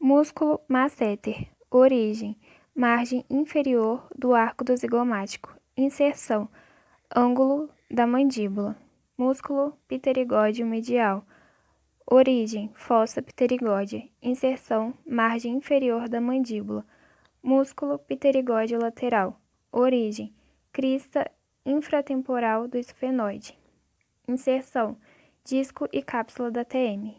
Músculo masseter. Origem: margem inferior do arco do zigomático. Inserção: ângulo da mandíbula. Músculo pterigódeo medial. Origem: fossa pterigódea. Inserção: margem inferior da mandíbula. Músculo pterigódeo lateral. Origem: crista infratemporal do esfenoide. Inserção: disco e cápsula da TM.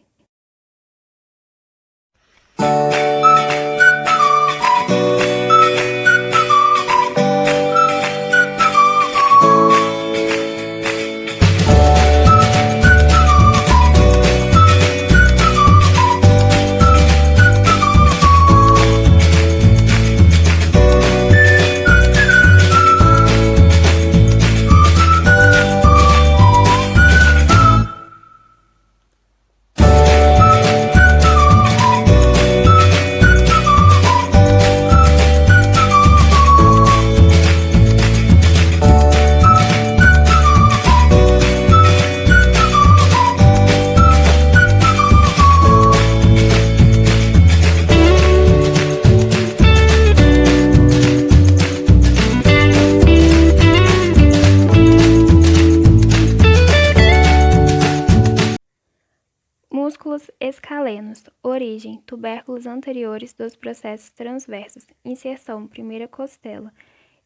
Músculos escalenos. Origem: tubérculos anteriores dos processos transversos. Inserção: primeira costela.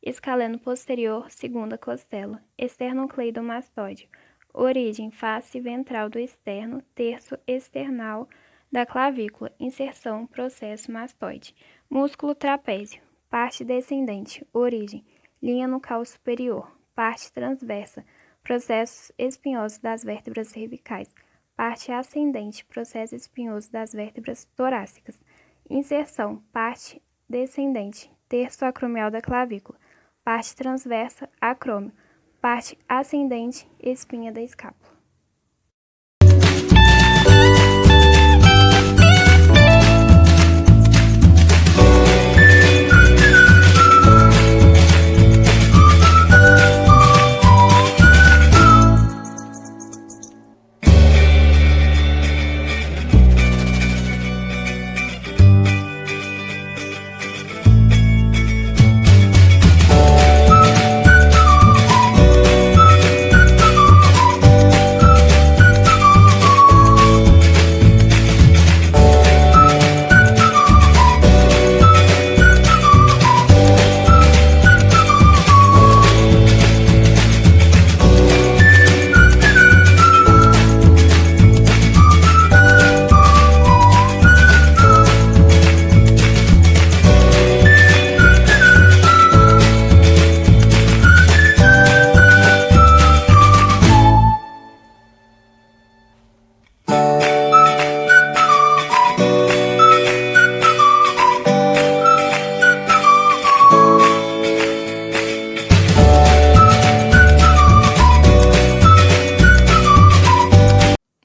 Escaleno posterior, segunda costela. Esternocleidomastóide. Origem: face ventral do externo, terço external da clavícula. Inserção: processo mastoide. Músculo trapézio. Parte descendente. Origem: linha nucal superior. Parte transversa. Processos espinhosos das vértebras cervicais. Parte ascendente, processo espinhoso das vértebras torácicas. Inserção: parte descendente, terço acromial da clavícula. Parte transversa, acrômio. Parte ascendente, espinha da escápula.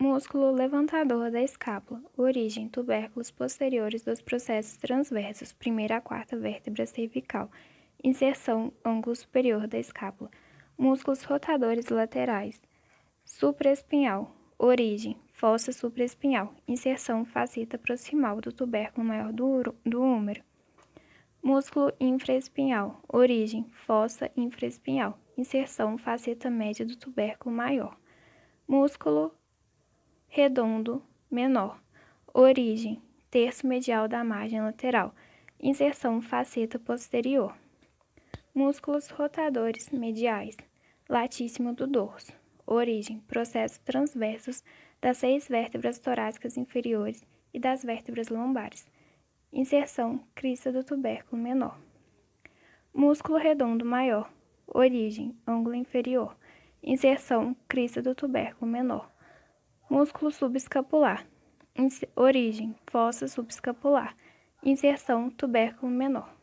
Músculo levantador da escápula. Origem: tubérculos posteriores dos processos transversos, primeira a quarta vértebra cervical. Inserção: ângulo superior da escápula. Músculos rotadores laterais. Supraespinhal. Origem: fossa supraespinhal. Inserção: faceta proximal do tubérculo maior do húmero. Músculo infraespinhal. Origem: fossa infraespinhal. Inserção: faceta média do tubérculo maior. Músculo redondo menor. Origem: terço medial da margem lateral. Inserção: faceta posterior. Músculos rotadores mediais. Latíssimo do dorso. Origem: processos transversos das 6 vértebras torácicas inferiores e das vértebras lombares. Inserção: crista do tubérculo menor. Músculo redondo maior. Origem: ângulo inferior. Inserção crista do tubérculo menor. Músculo subescapular. Origem fossa subescapular. Inserção tubérculo menor.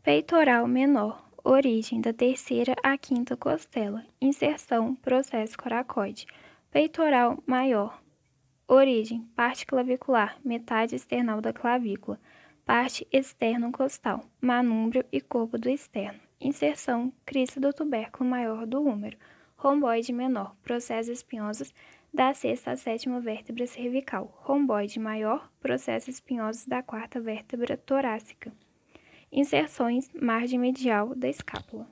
Peitoral menor. Origem da terceira à quinta costela. Inserção processo coracoide. Peitoral maior. Origem parte clavicular, metade external da clavícula, parte externo-costal, manúbrio e corpo do externo. Inserção crista do tubérculo maior do húmero. Romboide menor. Processos espinhosos da sexta à sétima vértebra cervical. Romboide maior. Processos espinhosos da quarta vértebra torácica. Inserções margem medial da escápula.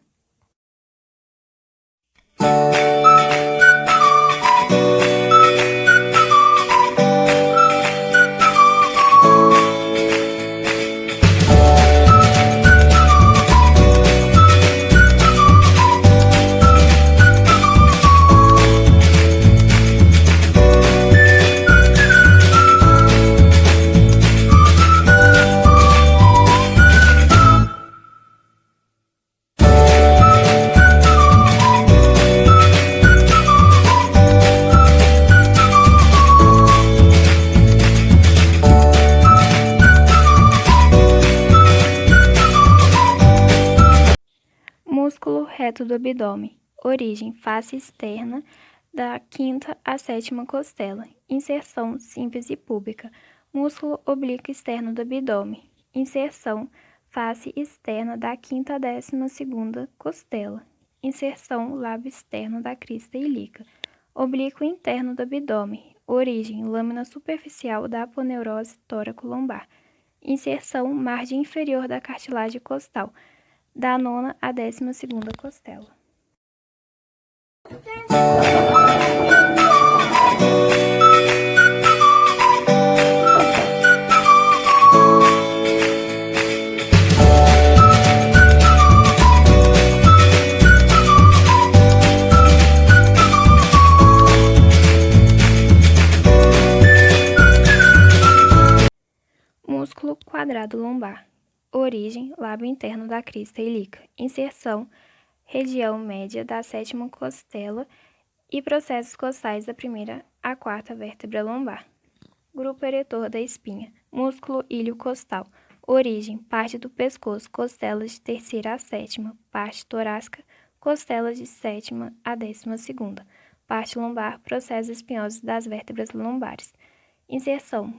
Músculo reto do abdômen. Origem face externa da quinta à sétima costela. Inserção sínfise púbica. Músculo oblíquo externo do abdômen. Inserção face externa da quinta à 12ª costela. Inserção lábio externo da crista ilíaca. Oblíquo interno do abdômen. Origem lâmina superficial da aponeurose tóraco-lombar. Inserção margem inferior da cartilagem costal, da 9ª à 12ª costela. Músculo quadrado lombar. Origem lábio interno da crista ilíaca. Inserção região média da 7ª costela e processos costais da 1ª à 4ª vértebra lombar. Grupo eretor da espinha. Músculo ilho costal. Origem parte do pescoço, costelas de 3ª a 7ª, parte torácica, costelas de 7ª a 12ª, parte lombar, processos espinhosos das vértebras lombares. Inserção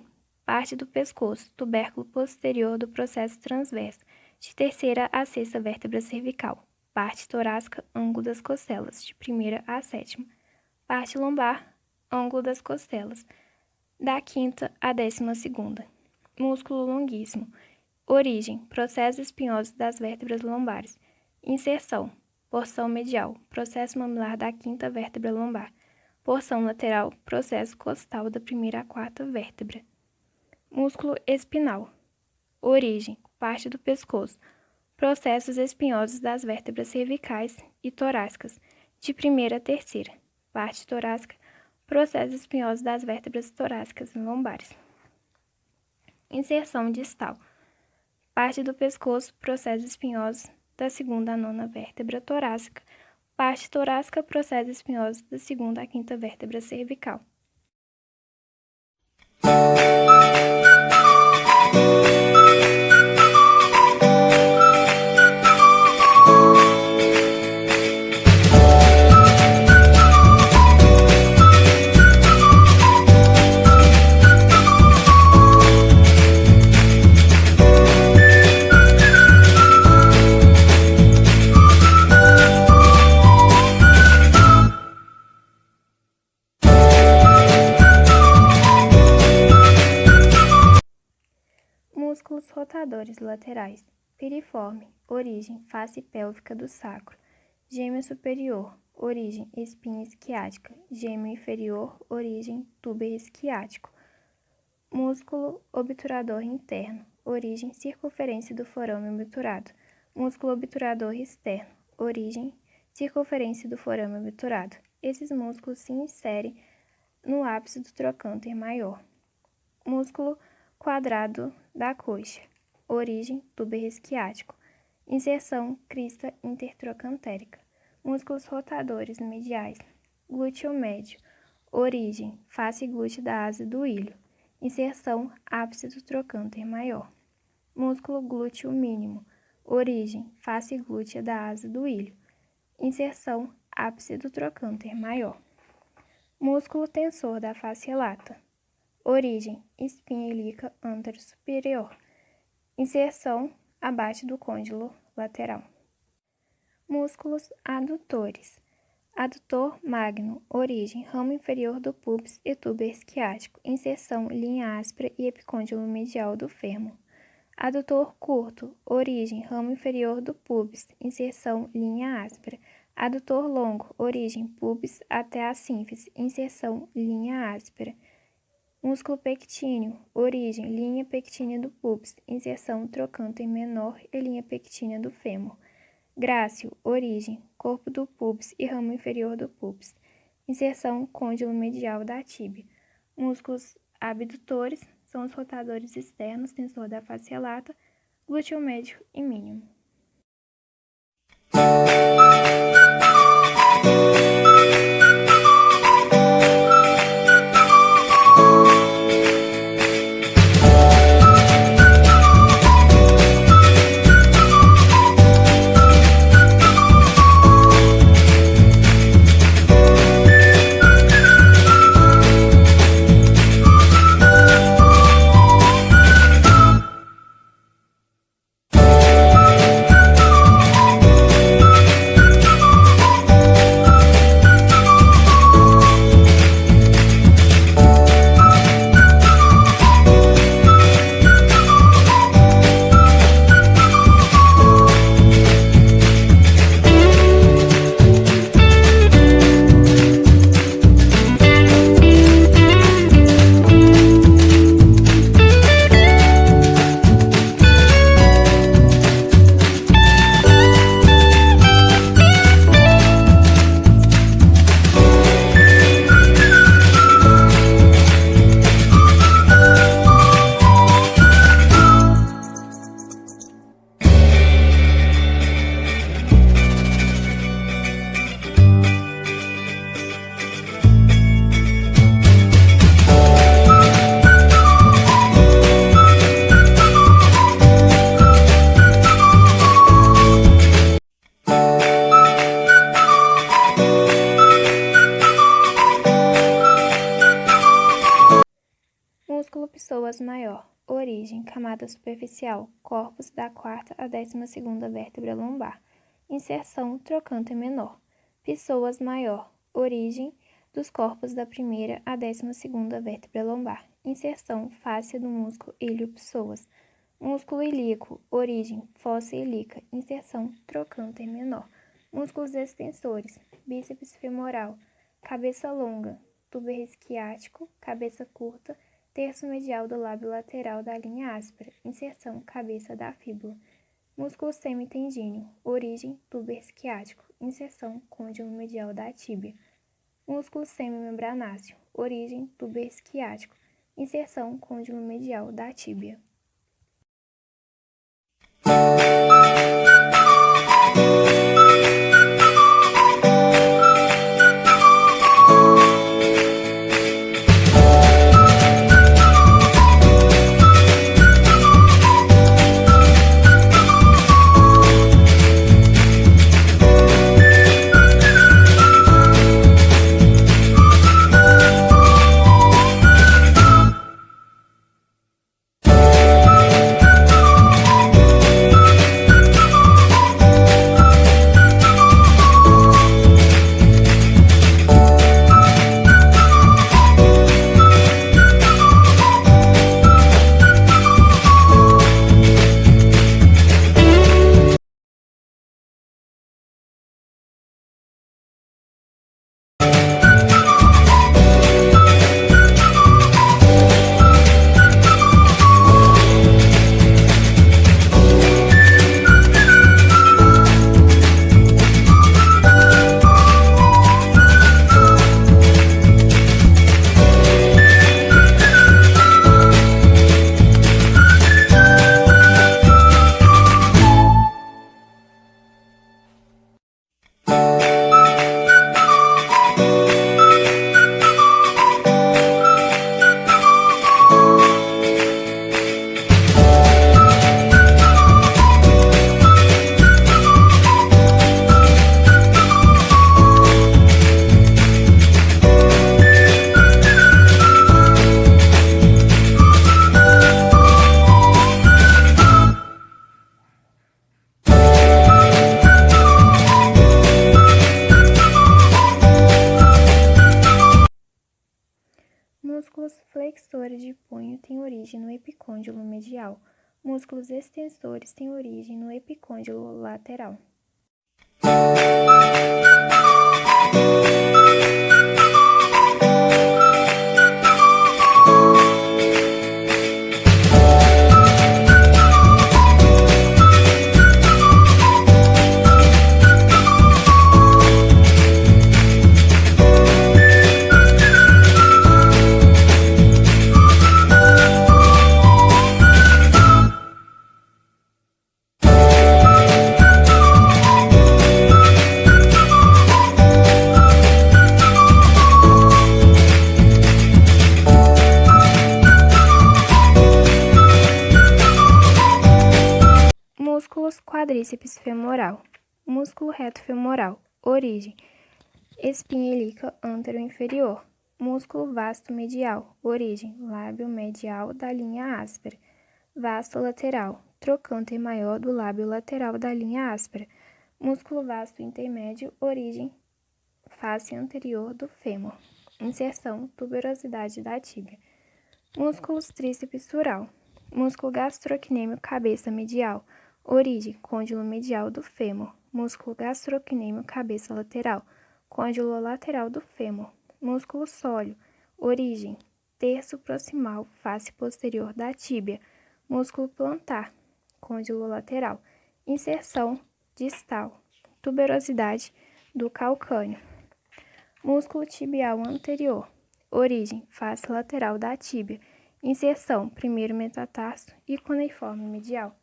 parte do pescoço, tubérculo posterior do processo transverso, de 3ª a 6ª vértebra cervical, parte torácica, ângulo das costelas, de 1ª a 7ª, parte lombar, ângulo das costelas, da 5ª à 12ª. Músculo longuíssimo. Origem, processos espinhosos das vértebras lombares. Inserção, porção medial, processo mamilar da 5ª vértebra lombar. Porção lateral, processo costal da 1ª à 4ª vértebra. Músculo espinal. Origem, parte do pescoço. Processos espinhosos das vértebras cervicais e torácicas, de 1ª a 3ª. Parte torácica, processos espinhosos das vértebras torácicas e lombares. Inserção distal. Parte do pescoço, processos espinhosos da 2ª à 9ª vértebra torácica. Parte torácica, processos espinhosos da 2ª à 5ª vértebra cervical. Músculos rotadores laterais. Piriforme, origem, face pélvica do sacro. Gêmeo superior, origem, espinha isquiática. Gêmeo inferior, origem, tubo isquiático. Músculo obturador interno, origem, circunferência do forame obturado. Músculo obturador externo, origem, circunferência do forame obturado. Esses músculos se inserem no ápice do trocânter maior. Músculo quadrado da coxa, origem, tubo isquiático. Inserção, crista intertrocantérica. Músculos rotadores mediais. Glúteo médio, origem, face glútea da asa do ilho. Inserção, ápice do trocânter maior. Músculo glúteo mínimo, origem, face glútea da asa do ilho. Inserção, ápice do trocânter maior. Músculo tensor da face lata, origem, espinha ilíaca antero-superior. Inserção, abaixo do côndilo lateral. Músculos adutores. Adutor magno, origem, ramo inferior do pubis e tubo isquiático. Inserção, linha áspera e epicôndilo medial do fêmur. Adutor curto, origem, ramo inferior do pubis. Inserção, linha áspera. Adutor longo, origem, pubis até a sínfise. Inserção, linha áspera. Músculo pectíneo, origem, linha pectínea do pubis. Inserção, trocânter menor e linha pectínea do fêmur. Grácil, origem, corpo do pubis e ramo inferior do pubis. Inserção, côndilo medial da tíbia. Músculos abdutores são os rotadores externos, tensor da face lata, glúteo médio e mínimo. Músculo psoas maior, origem, camada superficial, corpos da 4ª à 12ª vértebra lombar. Inserção, trocânter menor. Psoas maior, origem, dos corpos da 1ª à 12ª vértebra lombar. Inserção, fáscia do músculo ilho-psoas. Músculo ilíaco, origem, fossa ilíaca. Inserção, trocânter menor. Músculos extensores, bíceps femoral, cabeça longa, tubo isquiático, cabeça curta, terço medial do lábio lateral da linha áspera. Inserção, cabeça da fíbula. Músculo semitendíneo, origem, tubo isquiático. Inserção, côndilo medial da tíbia. Músculo semimembranáceo, origem, tubo isquiático. Inserção, côndilo medial da tíbia. origem no epicôndilo medial. Músculos extensores têm origem no epicôndilo lateral. Músculos quadríceps femoral. Músculo reto femoral. Origem: espinha ilíaca antero-inferior. Músculo vasto medial. Origem: lábio medial da linha áspera. Vasto lateral. Trocânter maior do lábio lateral da linha áspera. Músculo vasto intermédio. Origem: face anterior do fêmur. Inserção: tuberosidade da tíbia. Músculos tríceps sural. Músculo gastrocnêmio cabeça medial. Origem: côndilo medial do fêmur. Músculo gastrocnêmio cabeça lateral. Côndilo lateral do fêmur. Músculo sóleo. Origem: terço proximal, face posterior da tíbia. Músculo plantar. Côndilo lateral. Inserção: distal. Tuberosidade do calcâneo. Músculo tibial anterior. Origem: face lateral da tíbia. Inserção: primeiro metatarso e cuneiforme medial.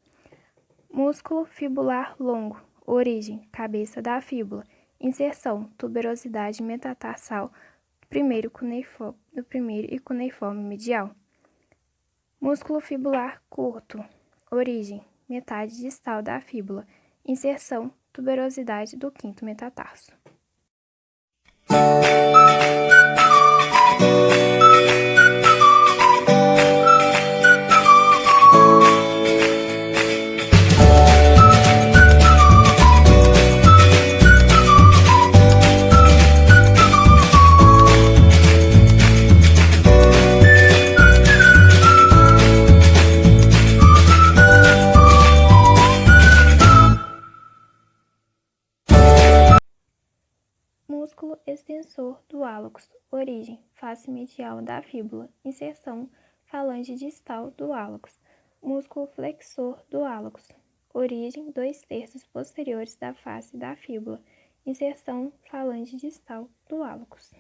Músculo fibular longo. Origem: cabeça da fíbula. Inserção: tuberosidade metatarsal do primeiro e cuneiforme medial. Músculo fibular curto. Origem: metade distal da fíbula. Inserção: tuberosidade do quinto metatarso. Músculo extensor do hálux. Origem: face medial da fíbula. Inserção: falange distal do hálux. Músculo flexor do hálux. Origem: 2/3 posteriores da face da fíbula. Inserção: falange distal do hálux.